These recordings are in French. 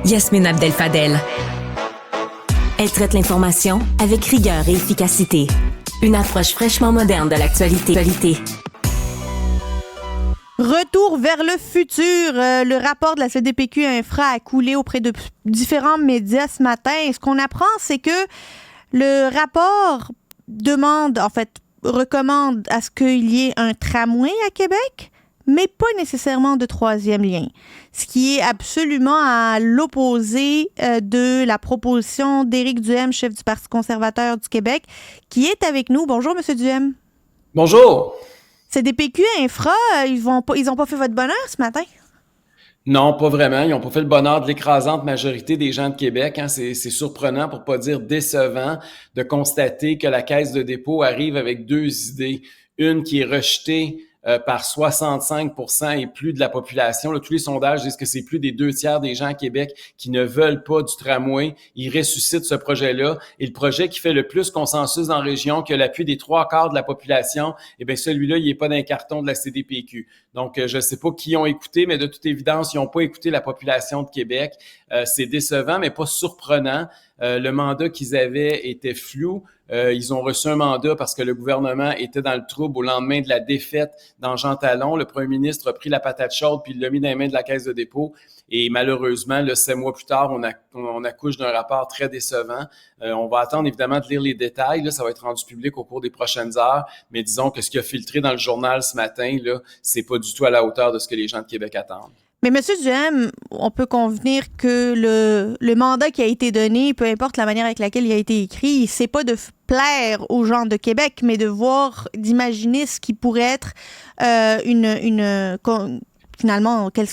Yasmine Abdel-Fadel. Elle traite l'information avec rigueur et efficacité. Une approche fraîchement moderne de l'actualité. Retour vers le futur. Le rapport de la CDPQ Infra a coulé auprès de différents médias ce matin. Et ce qu'on apprend, c'est que le rapport recommande à ce qu'il y ait un tramway à Québec, mais pas nécessairement de troisième lien. Ce qui est absolument à l'opposé de la proposition d'Éric Duhem, chef du Parti conservateur du Québec, qui est avec nous. Bonjour, M. Duhem. Bonjour. CDPQ Infra, ils ont pas fait votre bonheur ce matin? Non, pas vraiment. Ils n'ont pas fait le bonheur de l'écrasante majorité des gens de Québec. C'est surprenant, pour pas dire décevant, de constater que la Caisse de dépôt arrive avec deux idées. Une qui est rejetée par 65% et plus de la population. Là, tous les sondages disent que c'est plus des 2/3 des gens à Québec qui ne veulent pas du tramway. Ils ressuscitent ce projet-là. Et le projet qui fait le plus consensus dans la région, qui a l'appui des 3/4 de la population, eh bien celui-là, il n'est pas dans les cartons de la CDPQ. Donc, je ne sais pas qui ont écouté, mais de toute évidence, ils n'ont pas écouté la population de Québec. C'est décevant, mais pas surprenant. Le mandat qu'ils avaient était flou. Ils ont reçu un mandat parce que le gouvernement était dans le trouble au lendemain de la défaite dans Jean Talon. Le premier ministre a pris la patate chaude puis il l'a mis dans les mains de la Caisse de dépôt. Et malheureusement, 7 mois plus tard, on accouche d'un rapport très décevant. On va attendre évidemment de lire les détails. Là, ça va être rendu public au cours des prochaines heures. Mais disons que ce qui a filtré dans le journal ce matin, là, c'est pas du tout à la hauteur de ce que les gens de Québec attendent. Mais M. Duhem, on peut convenir que le mandat qui a été donné, peu importe la manière avec laquelle il a été écrit, c'est pas de plaire aux gens de Québec, mais d'imaginer ce qui pourrait être finalement, quelles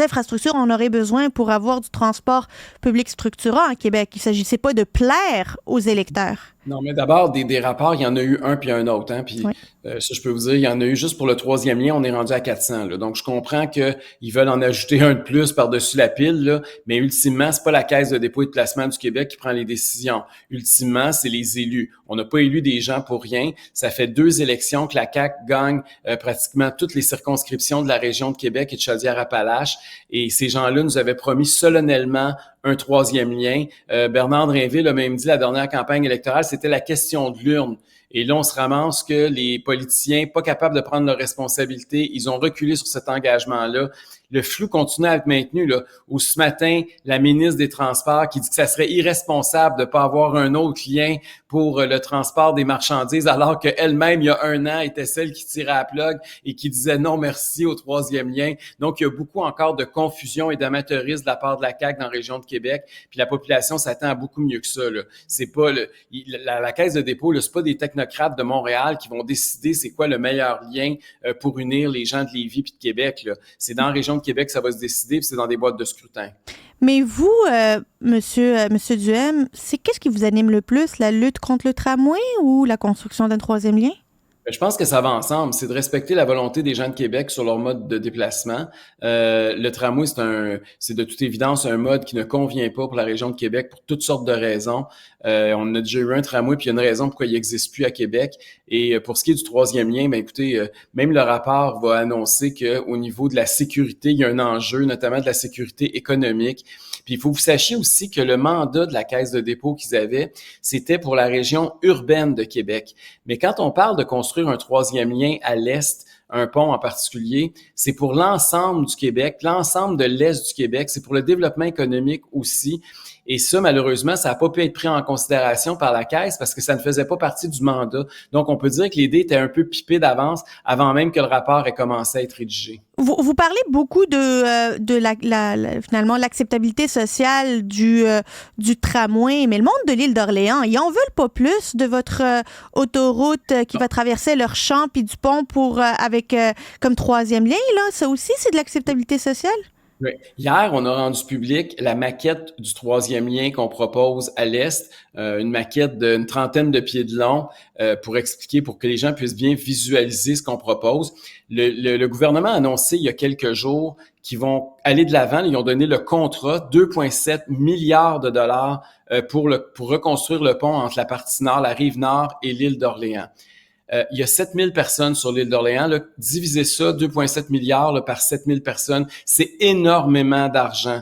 infrastructures on aurait besoin pour avoir du transport public structurant à Québec. Il ne s'agissait pas de plaire aux électeurs. Non, mais d'abord, des rapports, il y en a eu un puis un autre. Puis oui. Ça, je peux vous dire, il y en a eu juste pour le troisième lien, on est rendu à 400. Là. Donc, je comprends qu'ils veulent en ajouter un de plus par-dessus la pile, là, mais ultimement, c'est pas la Caisse de dépôt et de placement du Québec qui prend les décisions. Ultimement, c'est les élus. On n'a pas élu des gens pour rien. Ça fait 2 élections que la CAQ gagne pratiquement toutes les circonscriptions de la région de Québec et de Chaudière-Appalaches. Et ces gens-là nous avaient promis solennellement un troisième lien. Bernard Drinville a même dit la dernière campagne électorale, c'était la question de l'urne. Et là, on se ramasse que les politiciens, pas capables de prendre leurs responsabilités, ils ont reculé sur cet engagement-là. Le flou continue à être maintenu, là, où ce matin, la ministre des Transports qui dit que ça serait irresponsable de ne pas avoir un autre lien pour le transport des marchandises, alors qu'elle-même, il y a 1 an, était celle qui tirait à la plug et qui disait non merci au troisième lien. Donc, il y a beaucoup encore de confusion et d'amateurisme de la part de la CAQ dans la région de Québec. Puis la population s'attend à beaucoup mieux que ça, là. C'est pas la Caisse de dépôt, là, c'est pas des technocrates de Montréal qui vont décider c'est quoi le meilleur lien pour unir les gens de Lévis puis de Québec, là. C'est dans la région de Québec que ça va se décider, puis c'est dans des boîtes de scrutin. Mais vous, monsieur Duhem, qu'est-ce qui vous anime le plus, la lutte contre le tramway ou la construction d'un troisième lien? Je pense que ça va ensemble. C'est de respecter la volonté des gens de Québec sur leur mode de déplacement. Le tramway, c'est de toute évidence un mode qui ne convient pas pour la région de Québec pour toutes sortes de raisons. On a déjà eu un tramway, puis il y a une raison pourquoi il n'existe plus à Québec. Et pour ce qui est du troisième lien, écoutez, même le rapport va annoncer qu'au niveau de la sécurité, il y a un enjeu, notamment de la sécurité économique. Puis il faut que vous sachiez aussi que le mandat de la Caisse de dépôt qu'ils avaient, c'était pour la région urbaine de Québec. Mais quand on parle de construire un troisième lien à l'est, un pont en particulier, c'est pour l'ensemble du Québec, l'ensemble de l'est du Québec, c'est pour le développement économique aussi. Et ça, malheureusement, ça n'a pas pu être pris en considération par la Caisse parce que ça ne faisait pas partie du mandat. Donc, on peut dire que l'idée était un peu pipée d'avance avant même que le rapport ait commencé à être rédigé. Vous parlez beaucoup de finalement l'acceptabilité sociale du tramway, mais le monde de l'île d'Orléans, ils en veulent pas plus de votre autoroute qui va traverser leur champ puis du pont avec comme troisième lien, là. Ça aussi, c'est de l'acceptabilité sociale? Oui. Hier, on a rendu public la maquette du troisième lien qu'on propose à l'Est, une maquette d'une 30aine de pieds de long pour que les gens puissent bien visualiser ce qu'on propose. Le gouvernement a annoncé il y a quelques jours qu'ils vont aller de l'avant. Ils ont donné le contrat, 2,7 milliards de dollars pour reconstruire le pont entre la partie nord, la rive nord et l'île d'Orléans. Il y a 7000 personnes sur l'île d'Orléans. Là, divisez ça, 2,7 milliards là, par 7000 personnes, c'est énormément d'argent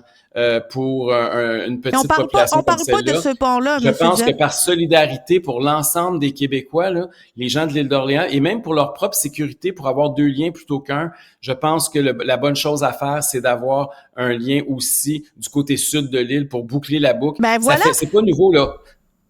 pour une petite population on parle comme pas celle-là. de ce pont-là, Je pense que par solidarité pour l'ensemble des Québécois, là, les gens de l'île d'Orléans, et même pour leur propre sécurité, pour avoir 2 liens plutôt qu'un, je pense que la bonne chose à faire, c'est d'avoir un lien aussi du côté sud de l'île pour boucler la boucle. Ben voilà. C'est pas nouveau, là.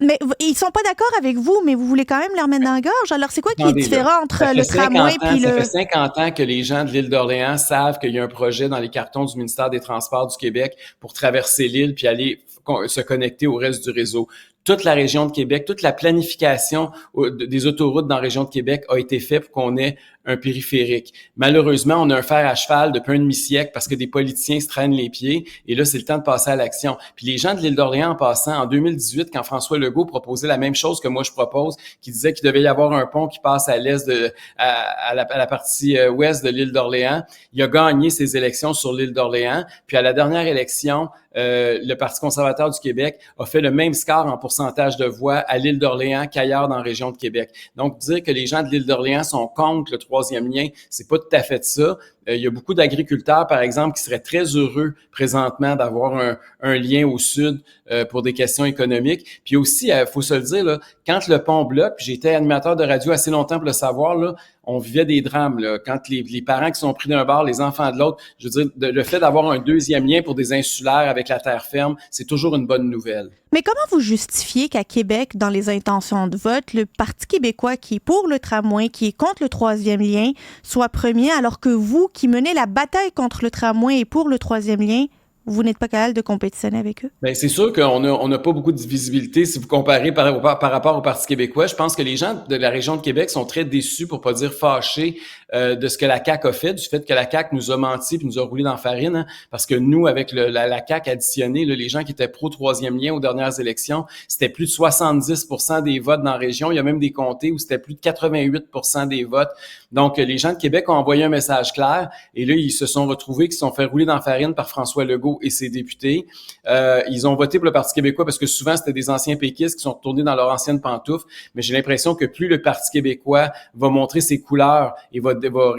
Mais ils sont pas d'accord avec vous, mais vous voulez quand même les remettre dans la gorge. Alors, c'est quoi qui est différent entre le tramway puis Ça fait 50 ans que les gens de l'île d'Orléans savent qu'il y a un projet dans les cartons du ministère des Transports du Québec pour traverser l'île puis aller se connecter au reste du réseau. Toute la région de Québec, toute la planification des autoroutes dans la région de Québec a été faite pour qu'on ait un périphérique. Malheureusement, on a un fer à cheval depuis un demi-siècle parce que des politiciens se traînent les pieds et là, c'est le temps de passer à l'action. Puis les gens de l'île d'Orléans, en passant, en 2018, quand François Legault proposait la même chose que moi je propose, qui disait qu'il devait y avoir un pont qui passe à l'est à la partie ouest de l'île d'Orléans, il a gagné ses élections sur l'île d'Orléans. Puis à la dernière élection, le Parti conservateur du Québec a fait le même score en pourcentage de voix à l'île d'Orléans qu'ailleurs dans la région de Québec. Donc, dire que les gens de l'île d'Orléans sont contre le troisième lien, c'est pas tout à fait ça. Il y a beaucoup d'agriculteurs, par exemple, qui seraient très heureux présentement d'avoir un lien au sud pour des questions économiques. Puis aussi, faut se le dire, là, quand le pont bloque, puis j'étais animateur de radio assez longtemps pour le savoir, là, on vivait des drames. Là, quand les parents qui sont pris d'un bord, les enfants de l'autre, je veux dire, le fait d'avoir un deuxième lien pour des insulaires avec la terre ferme, c'est toujours une bonne nouvelle. Mais comment vous justifiez qu'à Québec, dans les intentions de vote, le Parti québécois qui est pour le tramway, qui est contre le troisième lien, soit premier, alors que vous, qui menez la bataille contre le tramway et pour le troisième lien, vous n'êtes pas capable de compétitionner avec eux? Bien, c'est sûr qu'on n'a pas beaucoup de visibilité si vous comparez par rapport au Parti québécois. Je pense que les gens de la région de Québec sont très déçus, pour pas dire fâchés, de ce que la CAQ a fait, du fait que la CAQ nous a menti puis nous a roulé dans la farine, hein, parce que nous, avec la CAQ additionnée, là, les gens qui étaient pro-troisième lien aux dernières élections, c'était plus de 70% des votes dans la région. Il y a même des comtés où c'était plus de 88% des votes. Donc, les gens de Québec ont envoyé un message clair et là, ils se sont retrouvés, qu'ils se sont fait rouler dans la farine par François Legault et ses députés. Ils ont voté pour le Parti québécois parce que souvent, c'était des anciens péquistes qui sont retournés dans leur ancienne pantoufle. Mais j'ai l'impression que plus le Parti québécois va montrer ses couleurs et va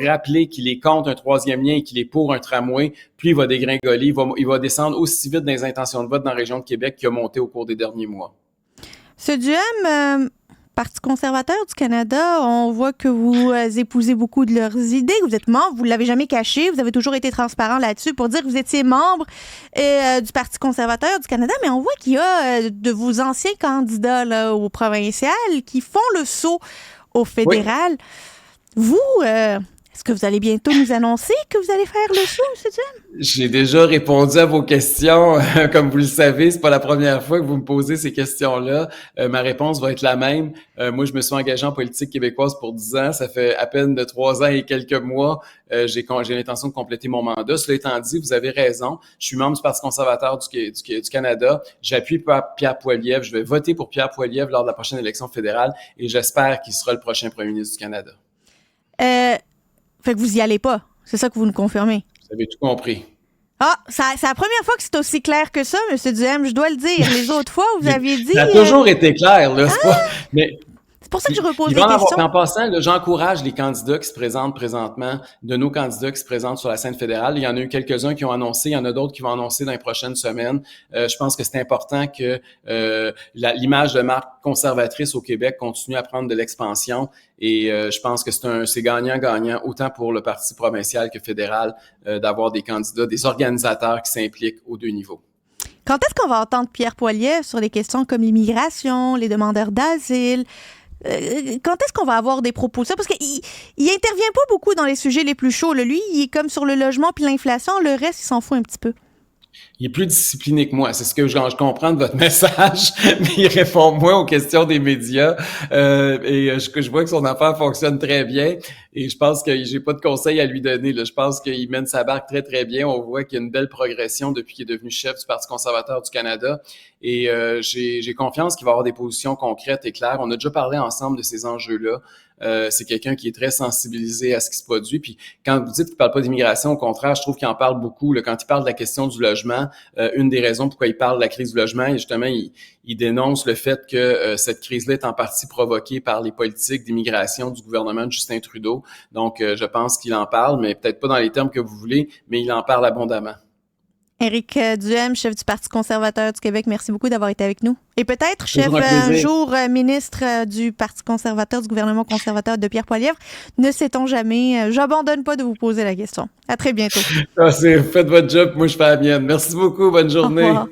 rappeler qu'il est contre un troisième lien et qu'il est pour un tramway, plus il va dégringoler, il va descendre aussi vite dans les intentions de vote dans la région de Québec qu'il a monté au cours des derniers mois. Ce Duhem, Parti conservateur du Canada, on voit que vous épousez beaucoup de leurs idées, que vous êtes membre, vous ne l'avez jamais caché, vous avez toujours été transparent là-dessus pour dire que vous étiez membre du Parti conservateur du Canada, mais on voit qu'il y a de vos anciens candidats là, au provincial qui font le saut au fédéral. Oui. Vous, est-ce que vous allez bientôt nous annoncer que vous allez faire le saut, M. Duhem? J'ai déjà répondu à vos questions. Comme vous le savez, c'est pas la première fois que vous me posez ces questions-là. Ma réponse va être la même. Moi, je me suis engagé en politique québécoise pour 10 ans. Ça fait à peine de 3 ans et quelques mois. J'ai l'intention de compléter mon mandat. Cela étant dit, vous avez raison. Je suis membre du Parti conservateur du Canada. J'appuie Pierre Poilievre. Je vais voter pour Pierre Poilievre lors de la prochaine élection fédérale et j'espère qu'il sera le prochain premier ministre du Canada. Fait que vous y allez pas. C'est ça que vous nous confirmez. Vous avez tout compris. Ah, c'est la première fois que c'est aussi clair que ça, M. Duhem, je dois le dire. Les autres fois, vous aviez dit... Ça a toujours été clair, là. C'est pour ça que je repose des questions. En passant, là, j'encourage les candidats qui se présentent présentement, de nos candidats qui se présentent sur la scène fédérale. Il y en a eu quelques-uns qui ont annoncé, il y en a d'autres qui vont annoncer dans les prochaines semaines. Je pense que c'est important que l'image de marque conservatrice au Québec continue à prendre de l'expansion. Et je pense que c'est gagnant-gagnant, autant pour le Parti provincial que fédéral, d'avoir des candidats, des organisateurs qui s'impliquent aux deux niveaux. Quand est-ce qu'on va entendre Pierre Poilievre sur les questions comme l'immigration, les demandeurs d'asile? Quand est-ce qu'on va avoir des propos de ça? Parce qu'il intervient pas beaucoup dans les sujets les plus chauds. Là. Lui, il est comme sur le logement puis l'inflation. Le reste, il s'en fout un petit peu. Il est plus discipliné que moi. C'est ce que je comprends de votre message, mais il répond moins aux questions des médias. Je vois que son affaire fonctionne très bien. Et je pense que j'ai pas de conseils à lui donner. Là. Je pense qu'il mène sa barque très, très bien. On voit qu'il y a une belle progression depuis qu'il est devenu chef du Parti conservateur du Canada. Et j'ai confiance qu'il va avoir des positions concrètes et claires. On a déjà parlé ensemble de ces enjeux-là. C'est quelqu'un qui est très sensibilisé à ce qui se produit. Puis quand vous dites qu'il parle pas d'immigration, au contraire, je trouve qu'il en parle beaucoup. Là. Quand il parle de la question du logement, une des raisons pourquoi il parle de la crise du logement, et justement, il dénonce le fait que cette crise-là est en partie provoquée par les politiques d'immigration du gouvernement de Justin Trudeau. Donc, je pense qu'il en parle, mais peut-être pas dans les termes que vous voulez, mais il en parle abondamment. Éric Duhem, chef du Parti conservateur du Québec, merci beaucoup d'avoir été avec nous. Et peut-être chef un jour ministre du Parti conservateur, du gouvernement conservateur de Pierre Poilievre. Ne sait-on jamais. J'abandonne pas de vous poser la question. À très bientôt. Faites votre job, moi je fais la mienne. Merci beaucoup, bonne journée. Au revoir.